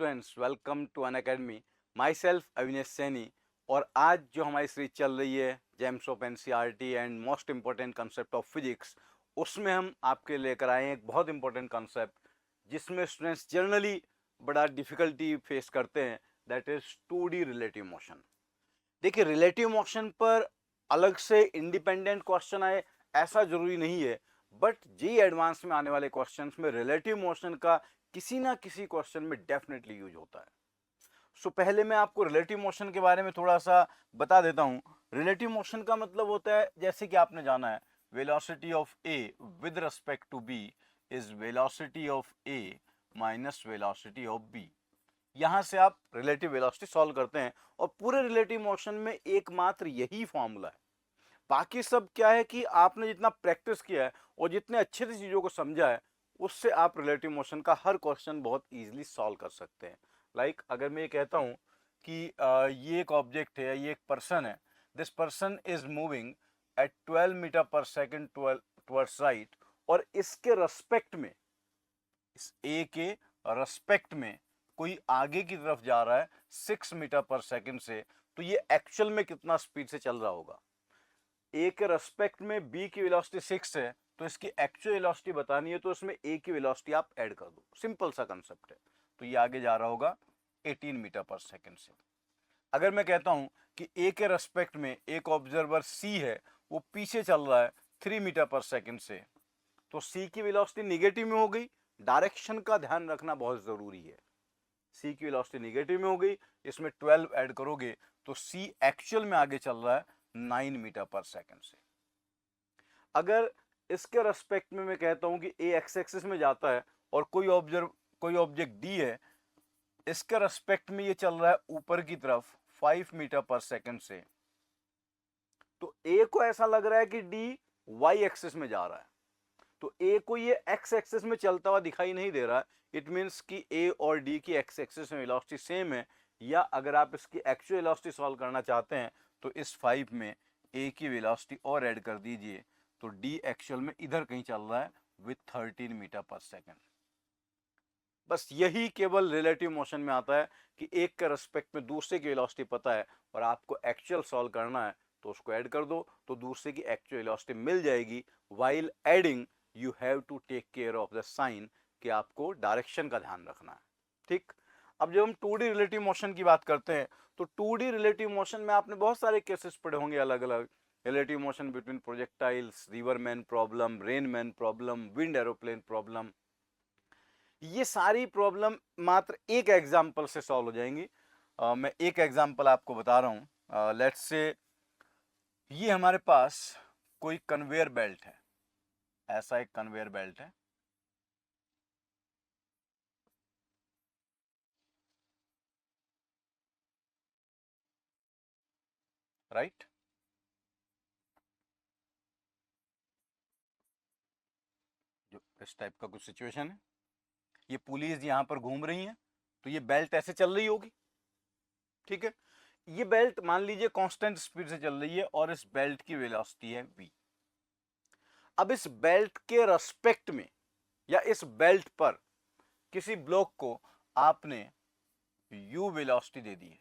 Students, welcome to Unacademy. Myself Avinesh Saini. और आज जो हमारी सीरीज चल रही है gems of NCERT and most important concept of physics, उसमें हम आपके लेकर आए हैं एक बहुत इंपॉर्टेंट कंसेप्ट जिसमें स्टूडेंट्स जनरली बड़ा डिफिकल्टी फेस करते हैं, that is 2D relative motion. देखिए, रिलेटिव मोशन पर अलग से इंडिपेंडेंट क्वेश्चन आए ऐसा जरूरी नहीं है, बट जी एडवांस में आने वाले क्वेश्चंस में रिलेटिव मोशन का किसी ना किसी क्वेश्चन में डेफिनेटली यूज होता है। सो पहले मैं आपको रिलेटिव मोशन के बारे में थोड़ा सा बता देता हूँ। रिलेटिव मोशन का मतलब होता है, जैसे कि आपने जाना है, velocity of A with respect to B is velocity of A minus velocity of B. यहां से आप रिलेटिव वेलोसिटी सॉल्व करते हैं और पूरे रिलेटिव मोशन में एकमात्र यही फॉर्मूला है। बाकी सब क्या है कि आपने जितना प्रैक्टिस किया है और जितने अच्छे से चीज़ों को समझा है, उससे आप रिलेटिव मोशन का हर क्वेश्चन बहुत इजीली सॉल्व कर सकते हैं। लाइक अगर मैं ये कहता हूँ कि ये एक ऑब्जेक्ट है या ये एक पर्सन है, this person is moving at 12 metre per second towards right, और इसके रेस्पेक्ट में, इस ए के रेस्पेक्ट में कोई आगे की तरफ जा रहा है 6 मीटर पर सेकेंड से, तो ये एक्चुअल में कितना स्पीड से चल रहा होगा। ए के रेस्पेक्ट में बी की वेलोसिटी 6 है, तो इसकी एक्चुअल वेलोसिटी बतानी है तो इसमें ए की वेलोसिटी आप ऐड कर दो। सिंपल सा कंसेप्ट है। तो ये आगे जा रहा होगा 18 मीटर पर सेकेंड से। अगर मैं कहता हूं कि ए के रेस्पेक्ट में एक ऑब्जर्वर सी है, वो पीछे चल रहा है 3 मीटर पर सेकेंड से, तो सी की वेलोसिटी निगेटिव में हो गई। डायरेक्शन का ध्यान रखना बहुत जरूरी है। सी की वेलोसिटी निगेटिव में हो गई, इसमें 12 ऐड करोगे तो सी एक्चुअल में आगे चल रहा है 9 मीटर पर सेकेंड से। अगर इसके रेस्पेक्ट में मैं कहता हूं कि ए एक्स एक्सिस में जाता है और कोई ऑब्जेक्ट डी है, इसके रेस्पेक्ट में ये चल रहा है ऊपर की तरफ 5 मीटर पर सेकेंड से, तो ए को ऐसा लग रहा है कि डी वाई एक्सिस में जा रहा है, तो ए को ये एक्स एक्सिस में चलता हुआ दिखाई नहीं दे रहा है। इट मीन्स कि ए और डी की एक्स एक्सिस में वेलोसिटी सेम है। या अगर आप इसकी एक्चुअल वेलोसिटी सॉल्व करना चाहते हैं तो इस 5 में ए की वेलोसिटी और ऐड कर दीजिए, तो डी एक्चुअल में इधर कहीं चल रहा है विथ 13 मीटर पर सेकेंड। बस यही केवल रिलेटिव मोशन में आता है कि एक के रेस्पेक्ट में दूसरे की वेलोसिटी पता है और आपको एक्चुअल सॉल्व करना है, तो उसको ऐड कर दो तो दूसरे की एक्चुअल वेलोसिटी मिल जाएगी। While adding you have to take care of the sign, कि आपको डायरेक्शन का ध्यान रखना है। ठीक। अब जब हम 2D रिलेटिव मोशन की बात करते हैं, तो 2D रिलेटिव मोशन में आपने बहुत सारे केसेस पढ़े होंगे अलग अलग। Relative motion between projectiles, river man problem, rain man problem, wind aeroplane problem, ये सारी प्रॉब्लम मात्र एक एग्जाम्पल से सॉल्व हो जाएंगी। मैं एक एग्जाम्पल आपको बता रहा हूँ। लेट्स से ये हमारे पास कोई कन्वेयर बेल्ट है, ऐसा एक कन्वेयर बेल्ट है। राइट। जो इस टाइप का कुछ सिचुएशन है, ये पुलिस यहाँ पर घूम रही है, तो ये बेल्ट ऐसे चल रही होगी। ठीक है। ये बेल्ट मान लीजिए कांस्टेंट स्पीड से चल रही है और इस बेल्ट की वेलोसिटी है v। अब इस बेल्ट के रेस्पेक्ट में या इस बेल्ट पर किसी ब्लॉक को आपने u वेलोसिटी दे दी है।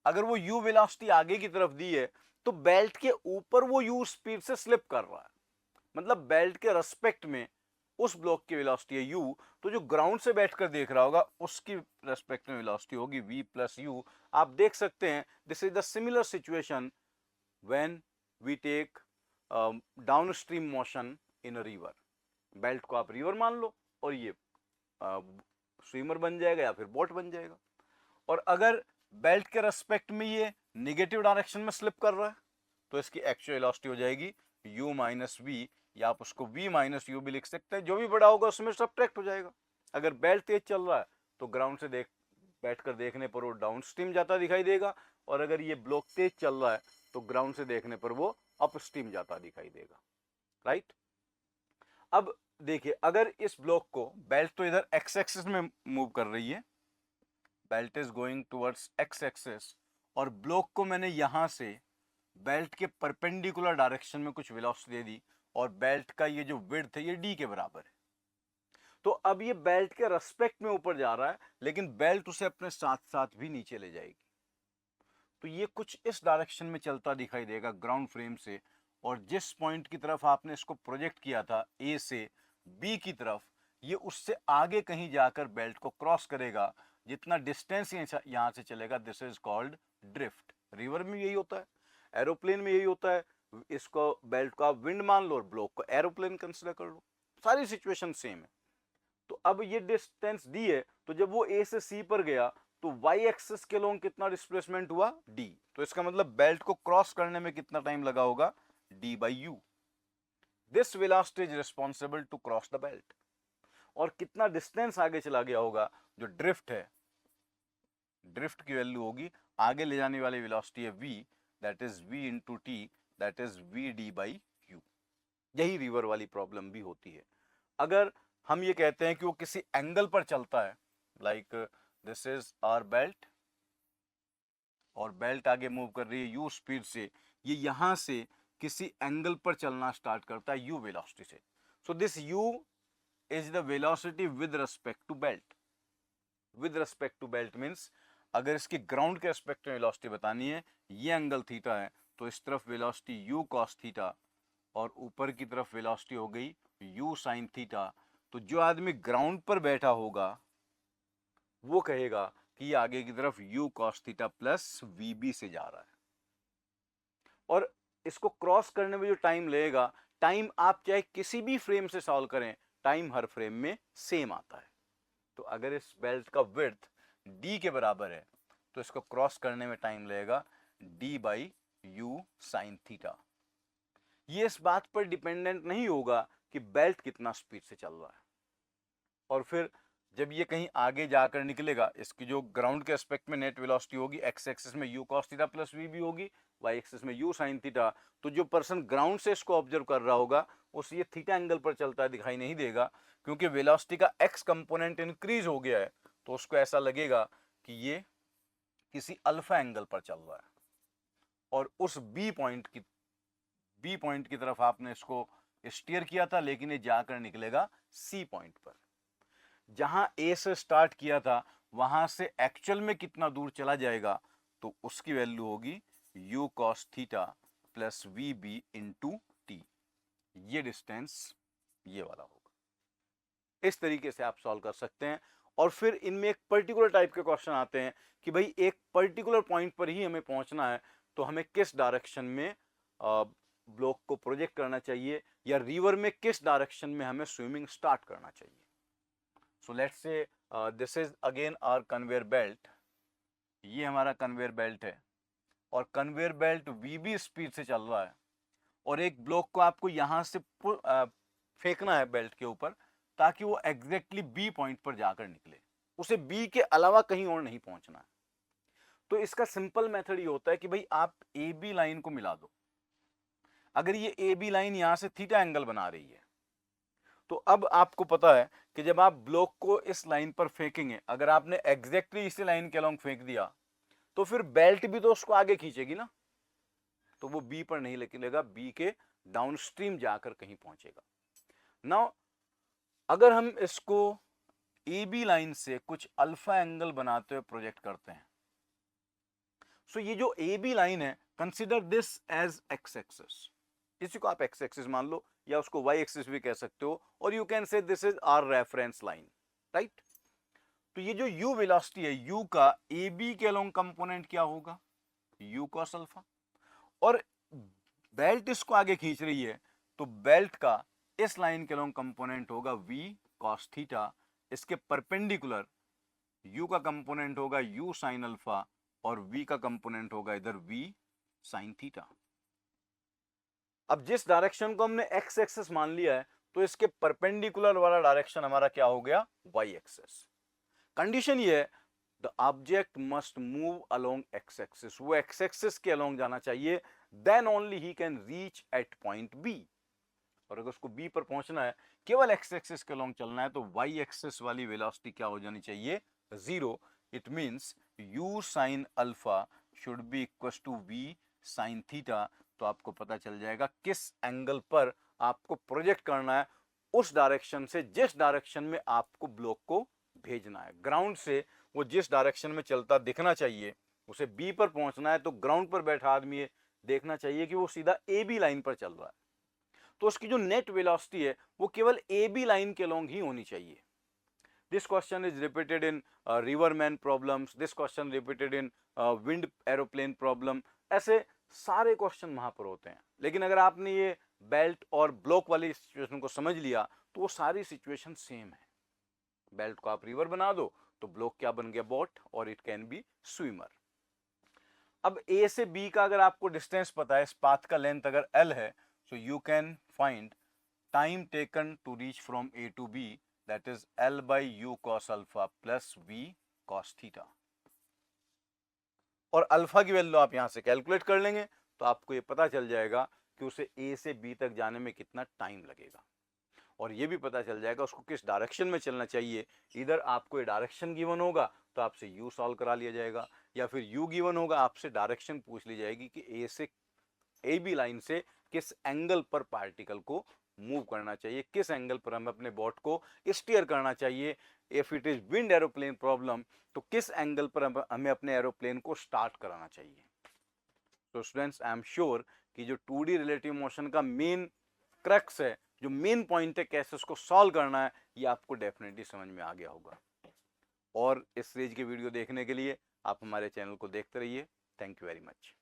अगर वो u वेलोसिटी आगे की तरफ दी है तो बेल्ट के ऊपर वो u स्पीड से स्लिप कर रहा है, मतलब बेल्ट के रेस्पेक्ट में उस ब्लॉक की वेलोसिटी है u, तो जो ग्राउंड से बैठकर देख रहा होगा उसकी रेस्पेक्ट में वेलोसिटी होगी v प्लस u। आप देख सकते हैं this is the similar situation when we take downstream motion in a river. Belt को आप रिवर मान लो और ये स्विमर बन जाएगा या फिर बोट बन जाएगा। और अगर बेल्ट के रेस्पेक्ट में ये निगेटिव डायरेक्शन में स्लिप कर रहा है, तो इसकी एक्चुअल वेलोसिटी हो जाएगी u माइनस वी, या आप उसको v माइनस यू भी लिख सकते हैं। जो भी बड़ा होगा उसमें सब्ट्रैक्ट हो जाएगा। अगर बेल्ट तेज चल रहा है तो ग्राउंड से बैठकर देखने पर वो डाउन स्ट्रीम जाता दिखाई देगा, और अगर ये ब्लॉक तेज चल रहा है तो ग्राउंड से देखने पर वो अप स्ट्रीम जाता दिखाई देगा। राइट। अब देखिए, अगर इस ब्लॉक को, बेल्ट तो इधर एक्स एक्सिस में मूव कर रही है, belt is going towards x axis, और ब्लॉक को मैंने यहां से बेल्ट के परपेंडिकुलर डायरेक्शन में कुछ वेलोसिटी दे दी, और बेल्ट का ये जो विड्थ है ये d के बराबर है। तो अब ये बेल्ट के रेस्पेक्ट में ऊपर जा रहा है, लेकिन बेल्ट उसे अपने साथ साथ भी नीचे ले जाएगी। तो ये कुछ इस डायरेक्शन में चलता दिखाई देगा ग्राउंड फ्रेम से, और जिस पॉइंट की तरफ आपने इसको प्रोजेक्ट किया था ए से बी की तरफ, ये उससे आगे कहीं जाकर बेल्ट को क्रॉस करेगा। जितना डिस्टेंस यहाँ से चलेगा, this is called drift. River में यही होता है, एरोप्लेन में यही होता है। इसको बेल्ट को आप विंड मान लो और ब्लॉक को एरोप्लेन कंसिडर कर लो, सारी सिचुएशन सेम है। तो अब ये डिस्टेंस डी है, तो जब वो ए से सी पर गया तो वाई एक्सिस के लोग कितना डिस्प्लेसमेंट हुआ, डी। तो इसका मतलब बेल्ट को क्रॉस करने में कितना टाइम लगा होगा, D by U. This velocity is responsible to cross the belt. और कितना डिस्टेंस आगे चला गया होगा, जो ड्रिफ्ट है, ड्रिफ्ट की वैल्यू होगी आगे ले जाने वाली वेलोसिटी है v, that is v into T, that is v d by you. यही रिवर वाली प्रॉब्लम भी होती है। अगर हम ये कहते हैं कि वो किसी एंगल पर चलता है, like this is our belt, और बेल्ट आगे मूव कर रही है u स्पीड से, ये यहां से किसी एंगल पर चलना स्टार्ट करता है u वेलोसिटी से। So this u is the velocity with respect to belt. With respect to belt means अगर इसकी ग्राउंड के रिस्पेक्ट में वेलोसिटी बतानी है, ये एंगल थीटा है, तो इस तरफ वेलोसिटी u cos थीटा, और ऊपर की तरफ वेलोसिटी हो गई u sin थीटा। तो जो आदमी ग्राउंड पर बैठा होगा वो कहेगा कि ये आगे की तरफ u cos theta plus vb से जा रहा है। और इसको क्रॉस करने में जो टाइम लगेगा, टाइम आप चाहे किसी भी फ्रेम से सॉल्व करें, टाइम हर फ्रेम में सेम आता है। तो अगर इस बेल्ट का विड्थ d के बराबर है, तो इसको क्रॉस करने में टाइम लगेगा d by you sine theta. ये इस बात पर डिपेंडेंट नहीं होगा कि बेल्ट कितना स्पीड से चल रहा है। और फिर जब ये कहीं आगे जाकर निकलेगा, इसकी जो ग्राउंड के एस्पेक्ट में नेट वेलोसिटी होगी, एक्स एक्सिस में u cos theta plus v भी होगी, y एक्सिस में u sin थीटा। तो जो पर्सन ग्राउंड से इसको ऑब्जर्व कर रहा होगा, उसे ये थीटा एंगल पर चलता है दिखाई नहीं देगा, क्योंकि वेलोसिटी का x कंपोनेंट इंक्रीज हो गया है। तो उसको ऐसा लगेगा कि ये किसी अल्फा एंगल पर चल रहा है, और उस बी पॉइंट की तरफ आपने इसको स्टीयर किया था, लेकिन ये जाकर निकलेगा सी पॉइंट पर। जहां ए से स्टार्ट किया था वहां से एक्चुअल में कितना दूर चला जाएगा, तो उसकी वैल्यू होगी u cos theta plus V B into T. ये डिस्टेंस ये वाला होगा। इस तरीके से आप सॉल्व कर सकते हैं। और फिर इनमें एक पर्टिकुलर टाइप के क्वेश्चन आते हैं कि भाई एक पर्टिकुलर पॉइंट पर ही हमें पहुंचना है, तो हमें किस डायरेक्शन में ब्लॉक को प्रोजेक्ट करना चाहिए, या रिवर में किस डायरेक्शन में हमें स्विमिंग स्टार्ट करना चाहिए। So let's say this is again our conveyor belt. ये हमारा कन्वेयर बेल्ट है, और कन्वेयर बेल्ट वीबी स्पीड से चल रहा है, और एक ब्लॉक को आपको यहां से फेंकना है बेल्ट के ऊपर, ताकि वो एग्जैक्टली बी पॉइंट पर जाकर निकले, उसे बी के अलावा कहीं और नहीं पहुंचना है। तो इसका सिंपल मेथड ये होता है कि भाई आप ए बी लाइन को मिला दो। अगर ये ए बी लाइन यहां से थीटा एंगल बना रही है, तो अब आपको पता है कि जब आप ब्लॉक को इस लाइन पर फेंकेंगे, अगर आपने एग्जैक्टली इसी लाइन के अलोंग फेंक दिया, तो फिर बेल्ट भी तो उसको आगे खींचेगी ना, तो वो बी पर नहीं निकलेगा, बी के डाउनस्ट्रीम जाकर कहीं पहुंचेगा। नाउ अगर हम इसको ए बी लाइन से कुछ अल्फा एंगल बनाते हुए प्रोजेक्ट करते हैं, सो ये जो ए बी लाइन है, consider this as X axis. इसी को आप एक्स एक्सिस मान लो, या उसको वाई एक्सिस भी कह सकते हो, और you can say this is our reference line, right. तो ये जो u वेलोसिटी है, u का ए बी के अलोंग कंपोनेंट क्या होगा, u cos अल्फा। और बेल्ट इसको आगे खींच रही है, तो बेल्ट का इस लाइन के अलोंग कंपोनेंट होगा v cos थीटा। इसके परपेंडिकुलर u का कंपोनेंट होगा u sin अल्फा, और v का कंपोनेंट होगा इधर v sin थीटा। अब जिस डायरेक्शन को हमने x एक्सिस मान लिया है, तो इसके परपेंडिकुलर वाला डायरेक्शन हमारा क्या हो गया, y एक्सिस। कंडीशन ये है, the object must move along x axis, वो x एक्सिस के अलोंग जाना चाहिए, then only he can reach at point B। और अगर उसको B पर पहुंचना है, केवल x एक्सिस के अलोंग चलना है, तो y एक्सिस वाली वेलोसिटी क्या हो जानी चाहिए, 0। It means u sin alpha should be equal to v sin theta. तो आपको पता चल जाएगा किस एंगल पर आपको प्रोजेक्ट करना है, उस डायरेक्शन से जिस डायरेक्शन में आपको ब्लॉक को भेजना है। ग्राउंड से वो जिस डायरेक्शन में चलता दिखना चाहिए, उसे बी पर पहुंचना है, तो ग्राउंड पर बैठा आदमी ये देखना चाहिए कि वो सीधा ए बी लाइन पर चल रहा है, तो उसकी जो नेट वेलोसिटी है वो केवल ए बी लाइन के अलोंग ही होनी चाहिए। This question is repeated in river man problems, this question repeated in wind aeroplane problem, ऐसे सारे क्वेश्चन वहां पर होते हैं। लेकिन अगर आपने ये बेल्ट और ब्लॉक वाली सिचुएशन को समझ लिया तो वो सारी सिचुएशन सेम है। बेल्ट को आप रिवर बना दो तो ब्लॉक क्या बन गया, बोट, और इट कैन बी स्विमर। अब ए से बी का अगर आपको डिस्टेंस पता है, इस पाथ का लेंथ अगर एल है, so you can find time taken to reach from A to B, that is L by U cos alpha plus V cos theta. और अल्फा की वैल्यू आप यहां से कैलकुलेट कर लेंगे तो आपको ये पता चल जाएगा कि उसे ए से बी तक जाने में कितना टाइम लगेगा, और ये भी पता चल जाएगा उसको किस डायरेक्शन में चलना चाहिए। इधर आपको ये डायरेक्शन गिवन होगा तो आपसे यू सॉल्व करा लिया जाएगा, या फिर यू गिवन होगा आपसे डायरेक्शन पूछ ली जाएगी कि ए से ए बी लाइन से किस एंगल पर पार्टिकल को मूव करना चाहिए, किस एंगल पर हमें अपने बोट को स्टीयर करना चाहिए। If it is wind aeroplane problem तो किस एंगल पर हमें अपने एरोप्लेन को स्टार्ट कराना चाहिए। तो स्टूडेंट्स, आई एम श्योर कि जो 2D रिलेटिव मोशन का मेन क्रक्स है, जो मेन पॉइंट है कैसे उसको सॉल्व करना है, ये आपको डेफिनेटली समझ में आ गया होगा। और इस सीरीज के वीडियो देखने के लिए आप हमारे चैनल को देखते रहिए। Thank you very much.